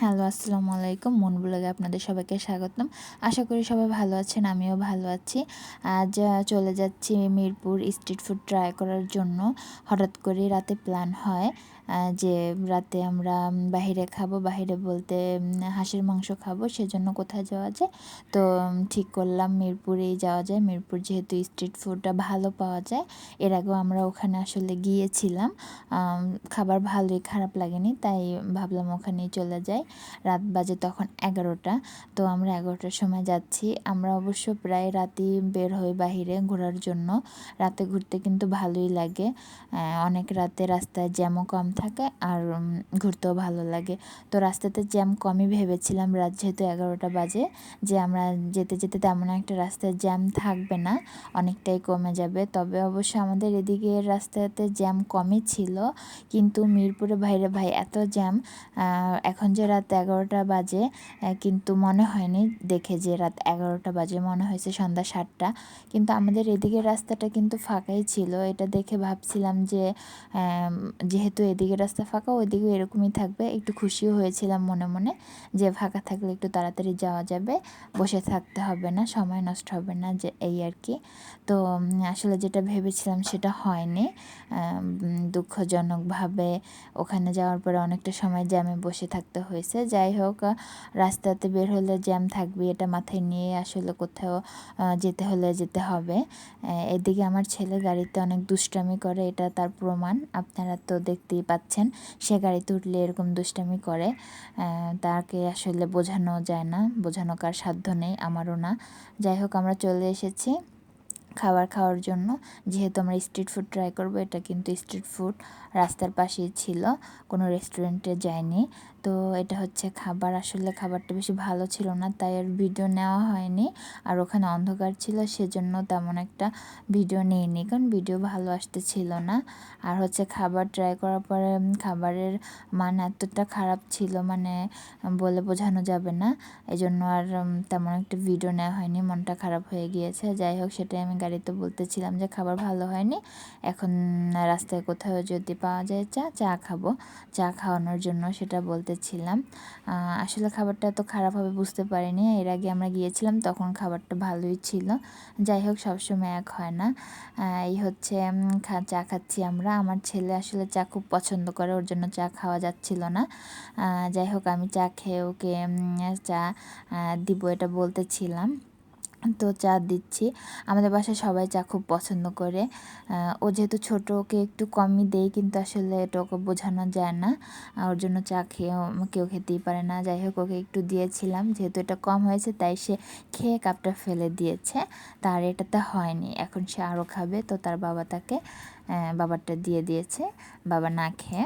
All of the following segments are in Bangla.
হ্যালো, আসসালামু আলাইকুম। মন ব্লগে আপনাদের সবাইকে স্বাগতম। আশা করি সবাই ভালো আছেন, আমিও ভালো আছি। আজ চলে যাচ্ছি মিরপুর স্ট্রিট ফুড ট্রাই করার জন্য। হঠাৎ করে রাতে প্ল্যান হয় যে রাতে আমরা বাহিরে খাবো, বাহিরে বলতে হাঁসের মাংস খাবো, সেজন্য কোথায় যাওয়া যায়। তো ঠিক করলাম মিরপুরেই যাওয়া যায়। মিরপুর যেহেতু স্ট্রিট ফুডটা ভালো পাওয়া যায়, এর আগেও আমরা ওখানে আসলে গিয়েছিলাম। খাবার ভালোই, খারাপ লাগেনি, তাই ভাবলাম ওখানেই চলে যাই। রাত বাজে তখন 11টা। তো আমরা 11টার সময় যাচ্ছি। আমরা অবশ্য প্রায় রাতেই বের হই বাহিরে ঘোরার জন্য। রাতে ঘুরতে কিন্তু ভালোই লাগে। অনেক রাতে রাস্তায় জ্যামও কম থাকে আর ঘুরতেও ভালো লাগে। তো রাস্তাতে জ্যাম কমই ভেবেছিলাম, রাত যেহেতু 11টা বাজে, যে আমরা যেতে যেতে তেমন একটা রাস্তায় জ্যাম থাকবে না, অনেকটাই কমে যাবে। তবে অবশ্য আমাদের এদিকে রাস্তাতে জ্যাম কমই ছিল, কিন্তু মিরপুরে বাইরে ভাই এত জ্যাম। এখন যে রাত 11টা বাজে, কিন্তু মনে হয়নি দেখে যে রাত 11টা বাজে, মনে হয়েছে সন্ধ্যা 7টা। কিন্তু আমাদের এদিকে রাস্তাটা কিন্তু ফাঁকাই ছিল। এটা দেখে ভাবছিলাম যে যেহেতু এদিকে রাস্তা ফাঁকা, ওইদিকেও এরকমই থাকবে। একটু খুশিও হয়েছিলাম মনে মনে যে ফাঁকা থাকলে একটু তাড়াতাড়ি যাওয়া যাবে, বসে থাকতে হবে না, সময় নষ্ট হবে না, যে এই আর কি। তো আসলে যেটা ভেবেছিলাম সেটা হয়নি। দুঃখজনকভাবে ওখানে যাওয়ার পরে অনেকটা সময় জ্যামে বসে থাকতে হয়েছে। যাই হোক, রাস্তাতে বের হলে জ্যাম থাকবে, এটা মাথায় নিয়ে আসলে কোথাও যেতে হলে যেতে হবে। এদিকে আমার ছেলে গাড়িতে অনেক দুষ্টামি করে, এটা তার প্রমাণ। আপনারা তো দেখতেই পাচ্ছেন, সে গাড়িতে উঠলে এরকম দুষ্টামি করে। তাকে আসলে বোঝানো যায় না, বোঝানো কার সাধ্য নেই, আমারও না। যাই হোক, আমরা চলে এসেছি খাবার খাওয়ার জন্য। যেহেতু আমরা স্ট্রিট ফুড ট্রাই করবো, এটা কিন্তু স্ট্রিট ফুড, রাস্তার পাশেই ছিল, কোনো রেস্টুরেন্টে যায়নি। তো এটা হচ্ছে খাবার। আসলে খাবারটা বেশি ভালো ছিল না, তাই আর ভিডিও নেওয়া হয়নি। আর ওখানে অন্ধকার ছিল, সেজন্য তেমন একটা ভিডিও নিইনি, কারণ ভিডিও ভালো আসতেছিল না। আর হচ্ছে খাবার ট্রাই করার পরে খাবারের মান এতটা খারাপ ছিল, মানে বলে বোঝানো যাবে না। এই জন্য আর তেমন একটা ভিডিও নেওয়া হয়নি, মনটা খারাপ হয়ে গিয়েছে। যাই হোক, সেটাই আমি গাড়িতে বলতেছিলাম যে খাবার ভালো হয়নি, এখন রাস্তায় কোথাও যদি পাওয়া যায় চা খাবো, চা খাওয়ানোর জন্য সেটা বলতেছিলাম। আসলে খাবারটা এত খারাপ হবে বুঝতে পারিনি। এর আগে আমরা গিয়েছিলাম, তখন খাবারটা ভালোই ছিল। যাই হোক, সবসময় এক হয় না। এই হচ্ছে চা খাচ্ছি আমরা। আমার ছেলে আসলে চা খুব পছন্দ করে, ওর জন্য চা খাওয়া যাচ্ছিল না। যাই হোক, আমি চা খেয়ে ওকে চা দিব এটা বলতেছিলাম, তো চা দিচ্ছি। আমাদের বাসায় সবাই চা খুব পছন্দ করে। ও যেহেতু ছোট, ওকে একটু কমই দেই, কিন্তু আসলে এটা ওকে বোঝানো যায় না। ওর জন্য চা খেয়েও কেউ খেতেই পারে না। যাই হোক, ওকে একটু দিয়েছিলাম, যেহেতু এটা কম হয়েছে তাই সে খেয়ে কাপটা ফেলে দিয়েছে। তার এটাতে হয়নি, এখন সে আরও খাবে, তো তার বাবা তাকে বাবারটা দিয়ে দিয়েছে, বাবা না খেয়ে।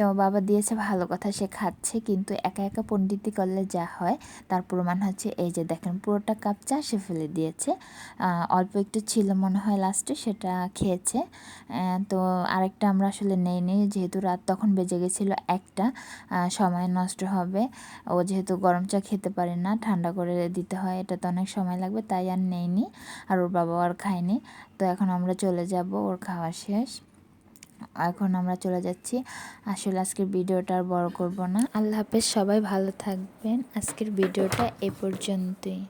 তো বাবা দিয়েছে ভালো কথা, সে খাচ্ছে, কিন্তু একা একা পণ্ডিতি করলে যা হয় তার প্রমাণ হচ্ছে এই যে দেখেন, পুরোটা কাপ চা সে ফেলে দিয়েছে। অল্প একটু ছিল মনে হয় লাস্টে, সেটা খেয়েছে। তো আরেকটা আমরা আসলে নেইনি, যেহেতু রাত তখন বেজে গেছিলো 1টা, সময় নষ্ট হবে। ও যেহেতু গরম চা খেতে পারে না, ঠান্ডা করে দিতে হয়, এটা তো অনেক সময় লাগবে, তাই আর নেইনি। আর ওর বাবাও আর খায়নি। তো এখন আমরা চলে যাব, ওর খাওয়া শেষ, এখন আমরা চলে যাচ্ছি। আসলে আজকের ভিডিওটা আর বড় করব না। আল্লাহ হাফেজ, সবাই ভালো থাকবেন। আজকের ভিডিওটা এ পর্যন্তই।